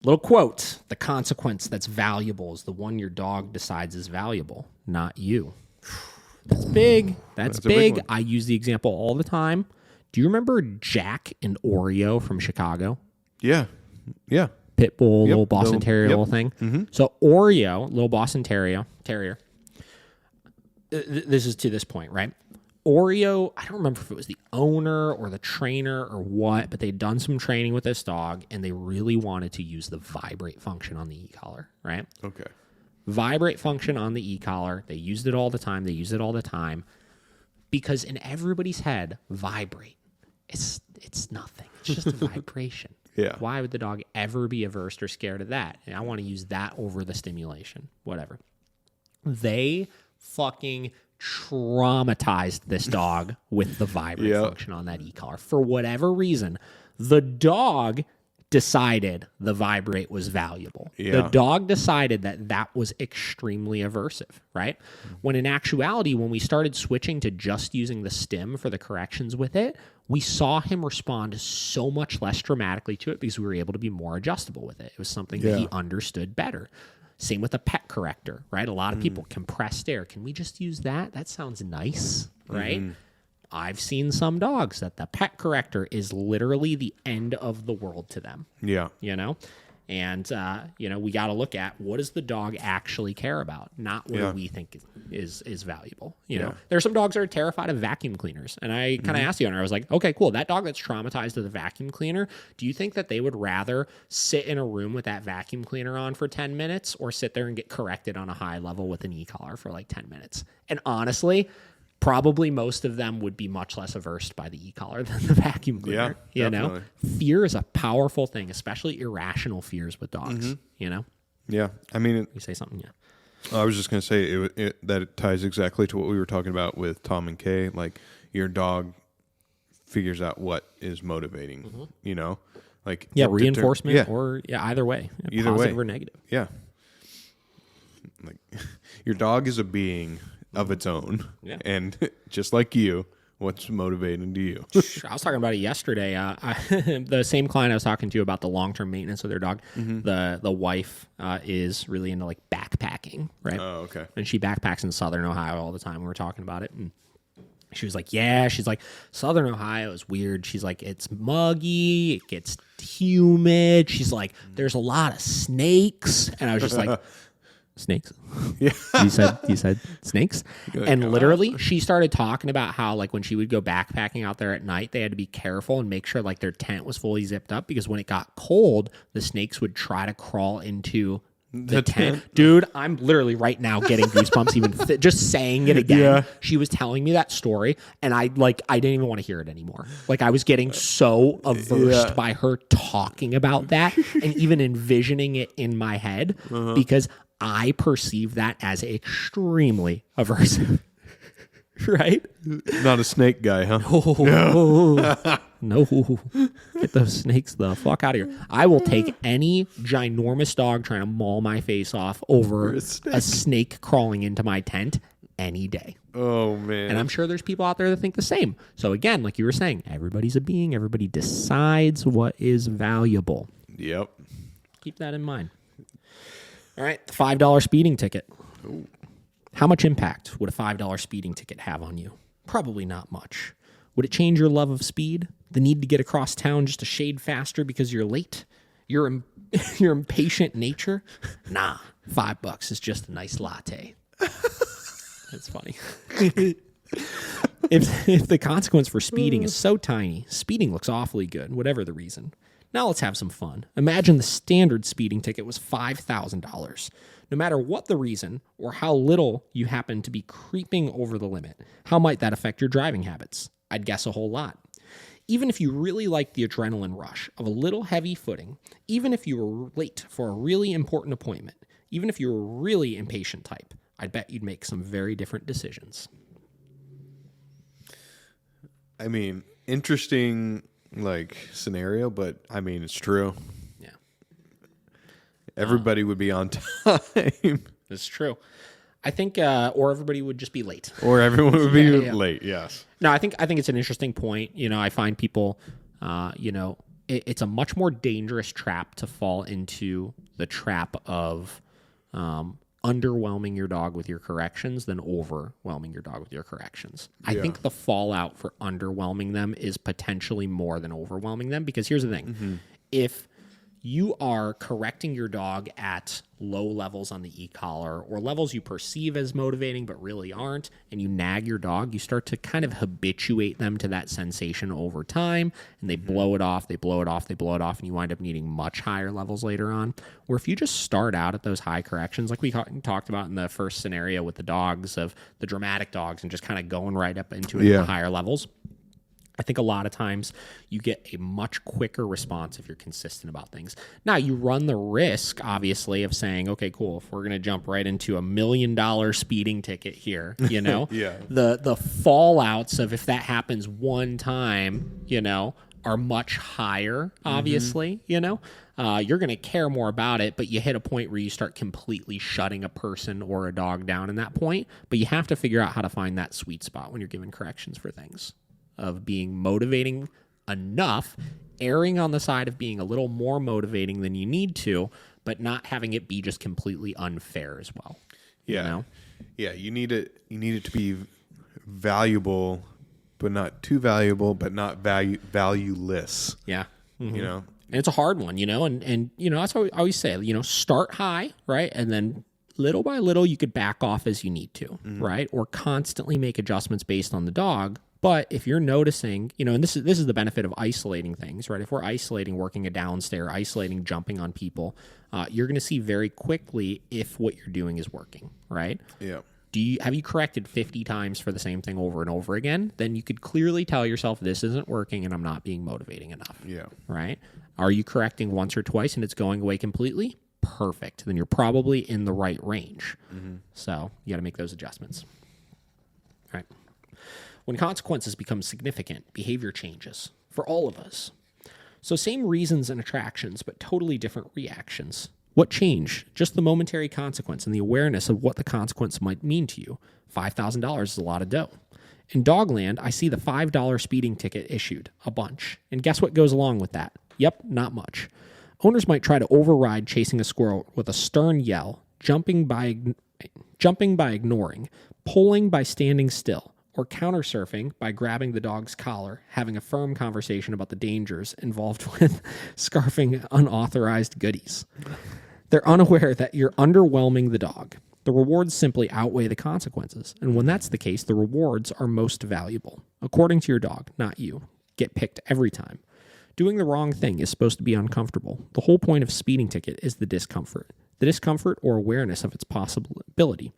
Little quote, the consequence that's valuable is the one your dog decides is valuable, not you. That's big. That's big. One. I use the example all the time. Do you remember Jack and Oreo from Chicago? Yeah. Yeah. Pit bull, little Boston Terrier, little thing. Mm-hmm. So Oreo, little Boston Terrier. This is to this point, right? Oreo, I don't remember if it was the owner or the trainer or what, but they'd done some training with this dog, and they really wanted to use the vibrate function on the e-collar, right? Okay. Vibrate function on the e-collar. They used it all the time. Because in everybody's head, vibrate. It's nothing. It's just a vibration. Yeah. Why would the dog ever be averse or scared of that? And I want to use that over the stimulation. Whatever. They fucking traumatized this dog with the vibrate function on that e-collar. For whatever reason, the dog decided the vibrate was valuable. Yeah. The dog decided that was extremely aversive, right? When in actuality, when we started switching to just using the stim for the corrections with it, we saw him respond so much less dramatically to it because we were able to be more adjustable with it. It was something that he understood better. Same with the pet corrector, right? A lot of people compressed air. Can we just use that? That sounds nice, right? I've seen some dogs that the pet corrector is literally the end of the world to them. Yeah. You know? And, we got to look at what does the dog actually care about, not what we think is valuable. You know, there are some dogs that are terrified of vacuum cleaners. And I kind of asked the owner, I was like, okay, cool. That dog that's traumatized of the vacuum cleaner, do you think that they would rather sit in a room with that vacuum cleaner on for 10 minutes or sit there and get corrected on a high level with an e-collar for like 10 minutes? And honestly, probably most of them would be much less averse by the e-collar than the vacuum cleaner. You know, fear is a powerful thing, especially irrational fears with dogs. You know. Yeah, I mean, you say something. Yeah. I was just gonna say that it ties exactly to what we were talking about with Tom and Kay. Like your dog figures out what is motivating. You know, like reinforcement or either way, either positive way or negative. Yeah. Like your dog is a being of its own. Yeah. And just like you, what's motivating to you? I was talking about it yesterday. The same client I was talking to about the long-term maintenance of their dog, the wife is really into like backpacking, right? Oh, okay. And she backpacks in Southern Ohio all the time. We were talking about it. And she was like, she's like, Southern Ohio is weird. She's like, it's muggy. It gets humid. She's like, there's a lot of snakes. And I was just like, snakes? Yeah. You said snakes? And literally, she started talking about how, like, when she would go backpacking out there at night, they had to be careful and make sure, like, their tent was fully zipped up because when it got cold, the snakes would try to crawl into the tent. Dude, I'm literally right now getting goosebumps even just saying it again. Yeah. She was telling me that story, and I didn't even want to hear it anymore. Like, I was getting so averse by her talking about that and even envisioning it in my head because I perceive that as extremely aversive. Right? Not a snake guy, huh? No. Get those snakes the fuck out of here. I will take any ginormous dog trying to maul my face off over a snake crawling into my tent any day. Oh, man. And I'm sure there's people out there that think the same. So again, like you were saying, everybody's a being. Everybody decides what is valuable. Yep. Keep that in mind. All right, the $5 speeding ticket. Ooh. How much impact would a $5 speeding ticket have on you? Probably not much. Would it change your love of speed? The need to get across town just a shade faster because you're late? Your impatient nature? Nah, $5 is just a nice latte. That's funny. If the consequence for speeding is so tiny, speeding looks awfully good, whatever the reason. Now let's have some fun. Imagine the standard speeding ticket was $5,000. No matter what the reason or how little you happen to be creeping over the limit, how might that affect your driving habits? I'd guess a whole lot. Even if you really like the adrenaline rush of a little heavy footing, even if you were late for a really important appointment, even if you were a really impatient type, I'd bet you'd make some very different decisions. I mean, interesting scenario, but I mean, it's true. Yeah. Everybody would be on time. It's true. I think, or everybody would just be late. Or everyone would be late, yes. No, I think it's an interesting point. You know, I find people, it's a much more dangerous trap to fall into the trap of underwhelming your dog with your corrections than overwhelming your dog with your corrections. I think the fallout for underwhelming them is potentially more than overwhelming them, because here's the thing. If you are correcting your dog at low levels on the e-collar, or levels you perceive as motivating but really aren't, and you nag your dog, you start to kind of habituate them to that sensation over time, and they blow it off, and you wind up needing much higher levels later on. Or if you just start out at those high corrections, like we talked about in the first scenario with the dogs, of the dramatic dogs, and just kind of going right up into it at the higher levels, I think a lot of times you get a much quicker response if you're consistent about things. Now, you run the risk, obviously, of saying, okay, cool, if we're going to jump right into $1 million speeding ticket here, you know, the fallouts of if that happens one time, you know, are much higher, obviously, you know. You're going to care more about it, but you hit a point where you start completely shutting a person or a dog down in that point. But you have to figure out how to find that sweet spot when you're giving corrections for things, of being motivating enough, erring on the side of being a little more motivating than you need to, but not having it be just completely unfair as well. Yeah. You know? Yeah. You need it to be valuable, but not too valuable, but not valueless. Yeah. You know? And it's a hard one, you know, and you know, that's what I always say, you know, start high, right? And then little by little, you could back off as you need to, right? Or constantly make adjustments based on the dog. But if you're noticing, you know, and this is the benefit of isolating things, right? If we're isolating working a downstare, isolating jumping on people, you're going to see very quickly if what you're doing is working, right? Yeah. Have you corrected 50 times for the same thing over and over again? Then you could clearly tell yourself, this isn't working and I'm not being motivating enough. Yeah. Right? Are you correcting once or twice and it's going away completely? Perfect. Then you're probably in the right range. So you got to make those adjustments. All right. When consequences become significant, behavior changes for all of us. So same reasons and attractions, but totally different reactions. What changed? Just the momentary consequence and the awareness of what the consequence might mean to you. $5,000 is a lot of dough. In Dogland, I see the $5 speeding ticket issued, a bunch. And guess what goes along with that? Yep, not much. Owners might try to override chasing a squirrel with a stern yell, jumping by ignoring, pulling by standing still, or counter-surfing by grabbing the dog's collar, having a firm conversation about the dangers involved with scarfing unauthorized goodies. They're unaware that you're underwhelming the dog. The rewards simply outweigh the consequences, and when that's the case, the rewards are most valuable. According to your dog, not you. Get picked every time. Doing the wrong thing is supposed to be uncomfortable. The whole point of speeding ticket is the discomfort. The discomfort or awareness of its possibility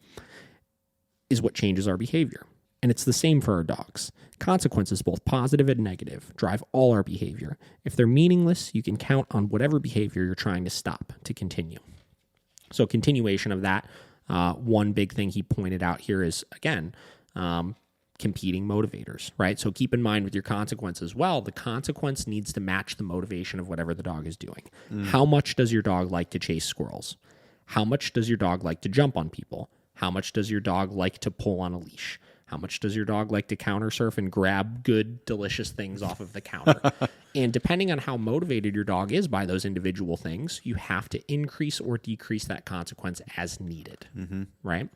is what changes our behavior. And it's the same for our dogs. Consequences, both positive and negative, drive all our behavior. If they're meaningless, you can count on whatever behavior you're trying to stop to continue. So continuation of that, one big thing he pointed out here is, again, competing motivators, right? So keep in mind with your consequence as well, the consequence needs to match the motivation of whatever the dog is doing. How much does your dog like to chase squirrels? How much does your dog like to jump on people? How much does your dog like to pull on a leash? How much does your dog like to counter surf and grab good, delicious things off of the counter? And depending on how motivated your dog is by those individual things, you have to increase or decrease that consequence as needed, right?